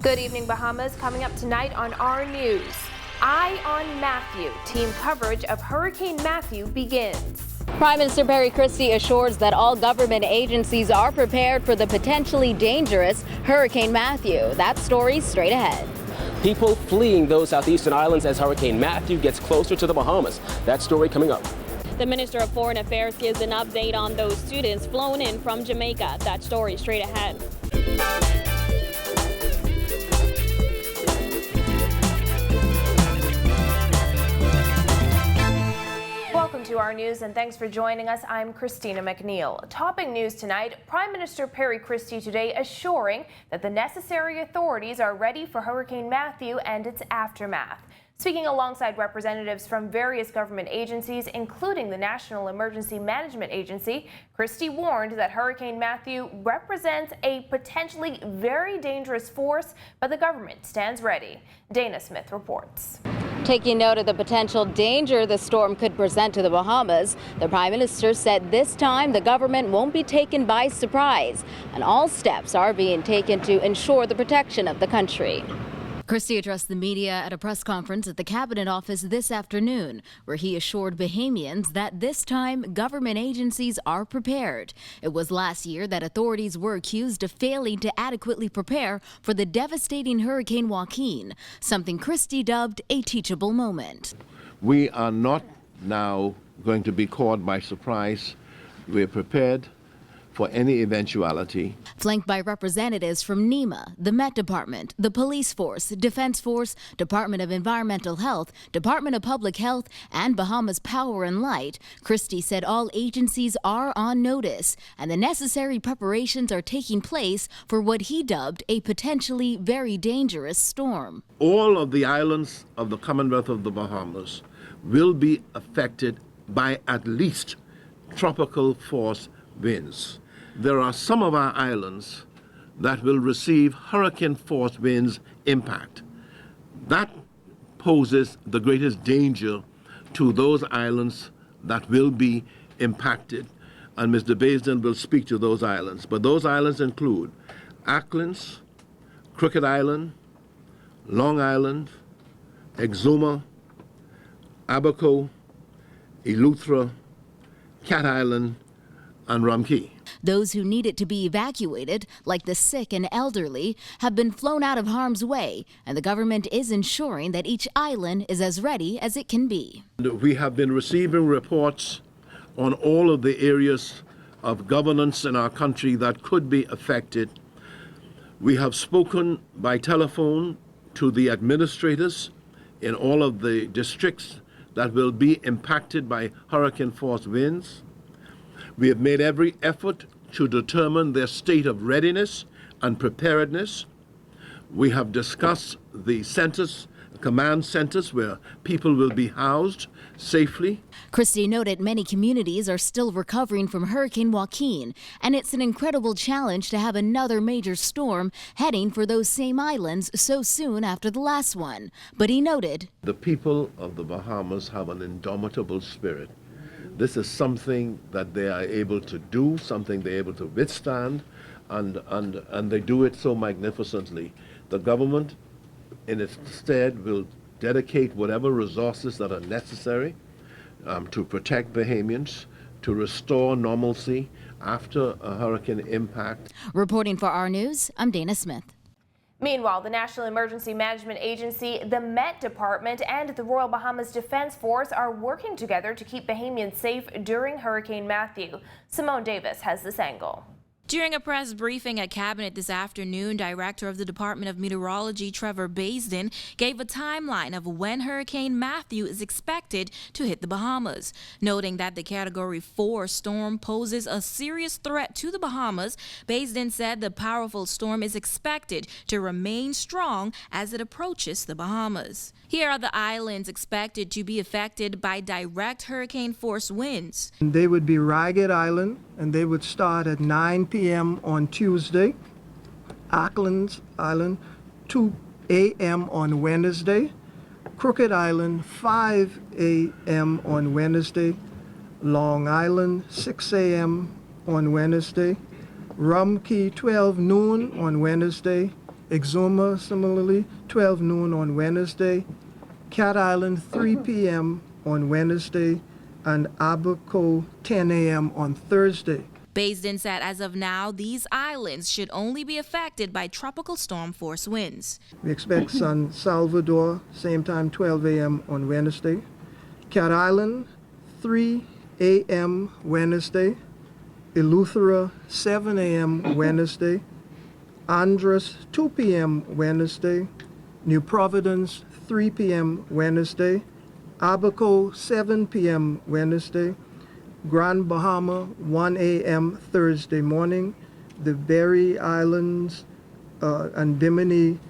Good evening, Bahamas. Coming up tonight on our news. Eye on Matthew. Team coverage of Hurricane Matthew begins. Prime Minister Perry Christie assures that all government agencies are prepared for the potentially dangerous Hurricane Matthew. That story straight ahead. People fleeing those southeastern islands as Hurricane Matthew gets closer to the Bahamas. That story coming up. The Minister of Foreign Affairs gives an update on those students flown in from Jamaica. That story straight ahead. Welcome to our news and thanks for joining us. I'm Christina McNeil. Topping news tonight, Prime Minister Perry Christie today assuring that the necessary authorities are ready for Hurricane Matthew and its aftermath. Speaking alongside representatives from various government agencies, including the National Emergency Management Agency, Christie warned that Hurricane Matthew represents a potentially very dangerous force, but the government stands ready. Dana Smith reports. Taking note of the potential danger the storm could present to the Bahamas, the Prime Minister said this time the government won't be taken by surprise, and all steps are being taken to ensure the protection of the country. Christie addressed the media at a press conference at the Cabinet Office this afternoon, where he assured Bahamians that this time government agencies are prepared. It was last year that authorities were accused of failing to adequately prepare for the devastating Hurricane Joaquin, something Christie dubbed a teachable moment. We are not now going to be caught by surprise. We're prepared for any eventuality. Flanked by representatives from NEMA, the Met Department, the Police Force, Defense Force, Department of Environmental Health, Department of Public Health, and Bahamas Power and Light, Christie said all agencies are on notice and the necessary preparations are taking place for what he dubbed a potentially very dangerous storm. All of the islands of the Commonwealth of the Bahamas will be affected by at least tropical force winds. There are some of our islands that will receive hurricane force winds impact. That poses the greatest danger to those islands that will be impacted, and Mr. Baisden will speak to those islands. But those islands include Acklins, Crooked Island, Long Island, Exuma, Abaco, Eleuthera, Cat Island, and Rum Cay. Those who needed to be evacuated, like the sick and elderly, have been flown out of harm's way, and the government is ensuring that each island is as ready as it can be. We have been receiving reports on all of the areas of governance in our country that could be affected. We have spoken by telephone to the administrators in all of the districts that will be impacted by hurricane force winds. We have made every effort to determine their state of readiness and preparedness. We have discussed the centers, command centers where people will be housed safely. Christie noted many communities are still recovering from Hurricane Joaquin, and it's an incredible challenge to have another major storm heading for those same islands so soon after the last one. But he noted, the people of the Bahamas have an indomitable spirit. This is something that they are able to do, something they're able to withstand, and they do it so magnificently. The government, in its stead, will dedicate whatever resources that are necessary to protect Bahamians, to restore normalcy after a hurricane impact. Reporting for our news, I'm Dana Smith. Meanwhile, the National Emergency Management Agency, the Met Department, and the Royal Bahamas Defense Force are working together to keep Bahamians safe during Hurricane Matthew. Simone Davis has this angle. During a press briefing at Cabinet this afternoon, Director of the Department of Meteorology, Trevor Baisden, gave a timeline of when Hurricane Matthew is expected to hit the Bahamas. Noting that the Category 4 storm poses a serious threat to the Bahamas, Baisden said the powerful storm is expected to remain strong as it approaches the Bahamas. Here are the islands expected to be affected by direct hurricane force winds. They would be Ragged Island, and they would start at 9 p.m. on Tuesday. Acklins Island, 2 a.m. on Wednesday. Crooked Island, 5 a.m. on Wednesday. Long Island, 6 a.m. on Wednesday. Rum Cay, 12 noon on Wednesday. Exuma, similarly, 12 noon on Wednesday. Cat Island, 3 p.m. on Wednesday, and Abaco, 10 a.m. on Thursday. Baisden said as of now, these islands should only be affected by tropical storm force winds. We expect San Salvador, same time, 12 a.m. on Wednesday. Cat Island, 3 a.m. Wednesday. Eleuthera, 7 a.m. Wednesday. Andros, 2 p.m. Wednesday. New Providence, 3 p.m. Wednesday. Abaco, 7 p.m. Wednesday. Grand Bahama, 1 a.m. Thursday morning. The Berry Islands and Bimini,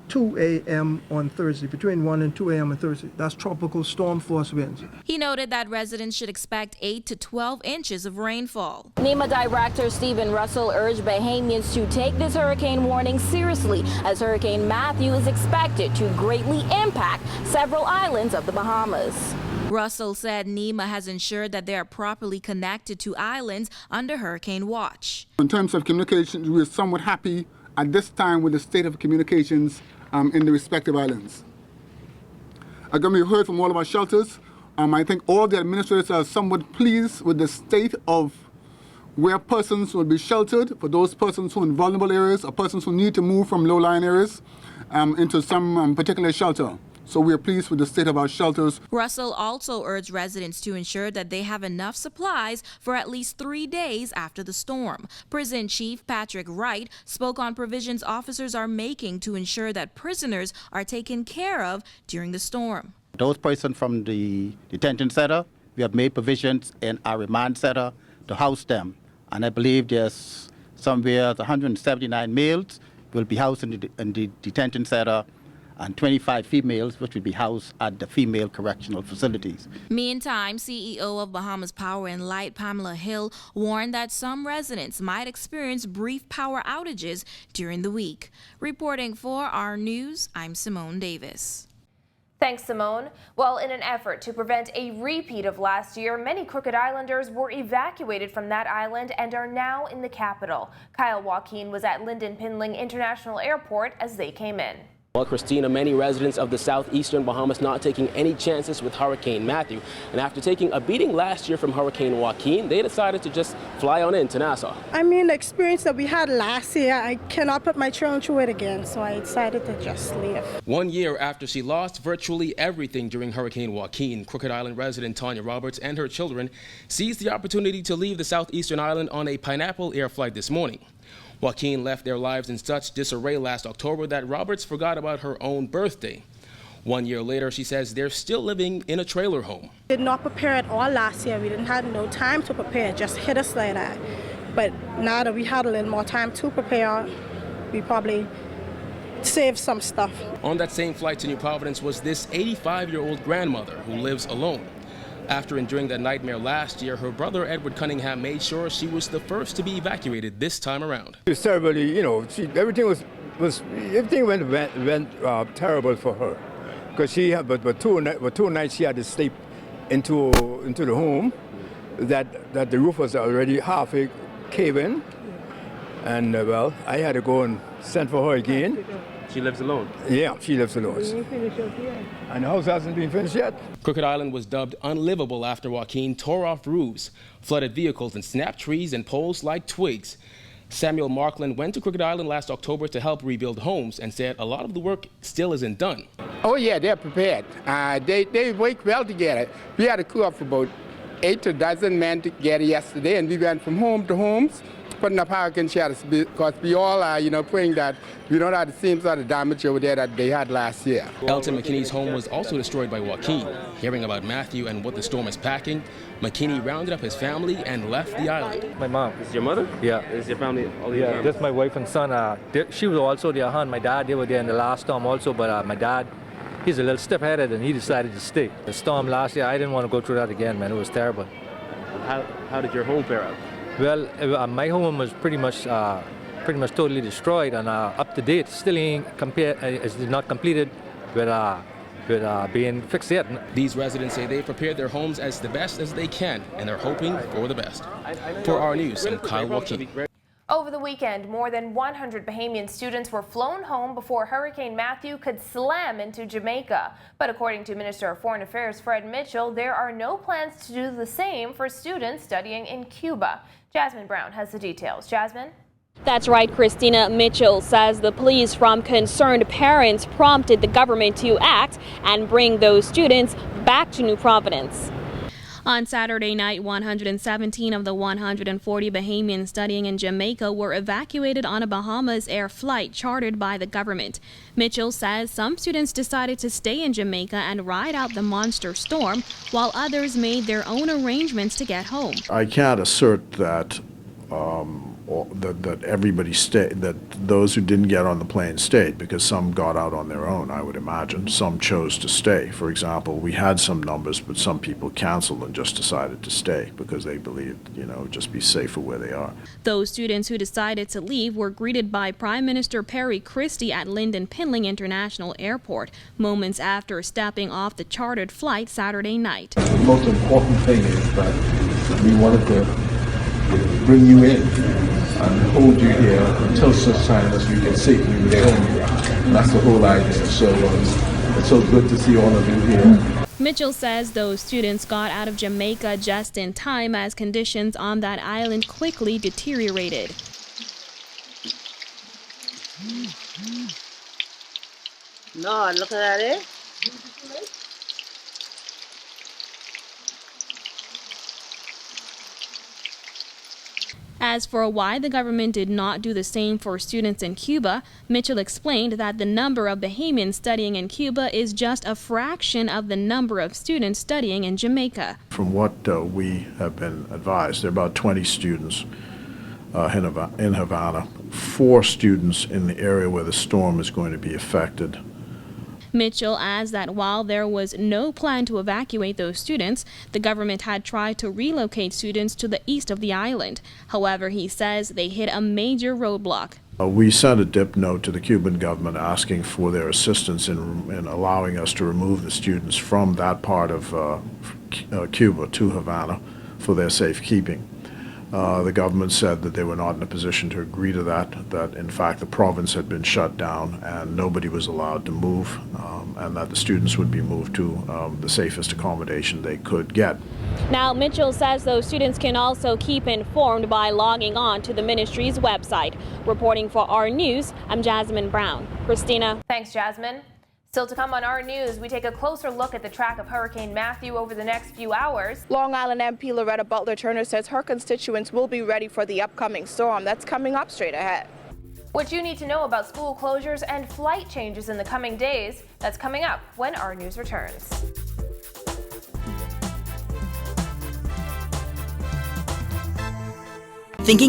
2 a.m. on Thursday, between 1 and 2 a.m. on Thursday. That's tropical storm force winds. He noted that residents should expect 8 to 12 inches of rainfall. NEMA Director Stephen Russell urged Bahamians to take this hurricane warning seriously, as Hurricane Matthew is expected to greatly impact several islands of the Bahamas. Russell said NEMA has ensured that they are properly connected to islands under hurricane watch. In terms of communications, we are somewhat happy at this time with the state of communications in the respective islands. Again, we've heard from all of our shelters. I think all the administrators are somewhat pleased with the state of where persons will be sheltered, for those persons who are in vulnerable areas or persons who need to move from low-lying areas into some particular shelter. So we are pleased with the state of our shelters. Russell also urged residents to ensure that they have enough supplies for at least 3 days after the storm. Prison Chief Patrick Wright spoke on provisions officers are making to ensure that prisoners are taken care of during the storm. Those persons from the detention center, we have made provisions in our remand center to house them. And I believe there's somewhere 179 males will be housed in the detention center, and 25 females, which will be housed at the female correctional facilities. Meantime, CEO of Bahamas Power and Light, Pamela Hill, warned that some residents might experience brief power outages during the week. Reporting for our news, I'm Simone Davis. Thanks, Simone. Well, in an effort to prevent a repeat of last year, many Crooked Islanders were evacuated from that island and are now in the capital. Kyle Joaquin was at Lynden Pinling International Airport as they came in. Well, Christina, many residents of the southeastern Bahamas not taking any chances with Hurricane Matthew. And after taking a beating last year from Hurricane Joaquin, they decided to just fly on into Nassau. I mean, the experience that we had last year, I cannot put my children through it again, so I decided to just leave. 1 year after she lost virtually everything during Hurricane Joaquin, Crooked Island resident Tanya Roberts and her children seized the opportunity to leave the southeastern island on a Pineapple Air flight this morning. Joaquin left their lives in such disarray last October that Roberts forgot about her own birthday. 1 year later, she says they're still living in a trailer home. Did not prepare at all last year. We didn't have no time to prepare, it just hit us like that. But now that we had a little more time to prepare, we probably saved some stuff. On that same flight to New Providence was this 85-year-old grandmother who lives alone. After enduring that nightmare last year, her brother Edward Cunningham made sure she was the first to be evacuated this time around. It was terribly, everything went terrible for her, because she had but two nights she had to sleep into the home that the roof was already halfway caving, and well, I had to go and send for her again. She lives alone? Yeah, she lives alone. And the house hasn't been finished yet. Crooked Island was dubbed unlivable after Joaquin tore off roofs, flooded vehicles, and snapped trees and poles like twigs. Samuel Markland went to Crooked Island last October to help rebuild homes and said a lot of the work still isn't done. Oh yeah, they're prepared. They work well together. We had a crew of about 8 to 12 men together yesterday, and we went from home to homes, putting up hurricane shelters, because we all are, praying that we don't have the same sort of damage over there that they had last year. Elton McKinney's home was also destroyed by Joaquin. Hearing about Matthew and what the storm is packing, McKinney rounded up his family and left the island. My mom. Is your mother? Yeah. Is your family? All your family? Just my wife and son. She was also there, and my dad, they were there in the last storm also, but my dad, he's a little stiff-headed and he decided to stay. The storm last year, I didn't want to go through that again, man. It was terrible. How did your home fare out? Well, my home was pretty much totally destroyed and up to date. Still ain't is not completed with being fixed yet. These residents say they prepared their homes as the best as they can, and they're hoping for the best. For our news, I'm Kyle Joaquin. Over the weekend, more than 100 Bahamian students were flown home before Hurricane Matthew could slam into Jamaica. But according to Minister of Foreign Affairs Fred Mitchell, there are no plans to do the same for students studying in Cuba. Jasmine Brown has the details. Jasmine? That's right, Christina. Mitchell says the pleas from concerned parents prompted the government to act and bring those students back to New Providence. On Saturday night, 117 of the 140 Bahamians studying in Jamaica were evacuated on a Bahamas Air flight chartered by the government. Mitchell says some students decided to stay in Jamaica and ride out the monster storm, while others made their own arrangements to get home. I can't assert that that everybody stayed, that those who didn't get on the plane stayed, because some got out on their own, I would imagine. Some chose to stay. For example, we had some numbers, but some people canceled and just decided to stay because they believed, just be safer where they are. Those students who decided to leave were greeted by Prime Minister Perry Christie at Lynden Pinling International Airport, moments after stepping off the chartered flight Saturday night. The most important thing is that we wanted to bring you in and hold you here until such time as we can safely get home. And that's the whole idea. So it's so good to see all of you here. Mitchell says those students got out of Jamaica just in time as conditions on that island quickly deteriorated. No, look at that. As for why the government did not do the same for students in Cuba, Mitchell explained that the number of Bahamians studying in Cuba is just a fraction of the number of students studying in Jamaica. From what we have been advised, there are about 20 students in Havana, 4 students in the area where the storm is going to be affected. Mitchell adds that while there was no plan to evacuate those students, the government had tried to relocate students to the east of the island. However, he says they hit a major roadblock. We sent a dip note to the Cuban government asking for their assistance in allowing us to remove the students from that part of Cuba to Havana for their safekeeping. The government said that they were not in a position to agree to that in fact the province had been shut down and nobody was allowed to move, and that the students would be moved to the safest accommodation they could get. Now, Mitchell says those students can also keep informed by logging on to the ministry's website. Reporting for our news, I'm Jasmine Brown. Christina. Thanks, Jasmine. Still to come on our news, we take a closer look at the track of Hurricane Matthew over the next few hours. Long Island MP Loretta Butler Turner says her constituents will be ready for the upcoming storm that's coming up straight ahead. What you need to know about school closures and flight changes in the coming days, that's coming up when our news returns. Thinking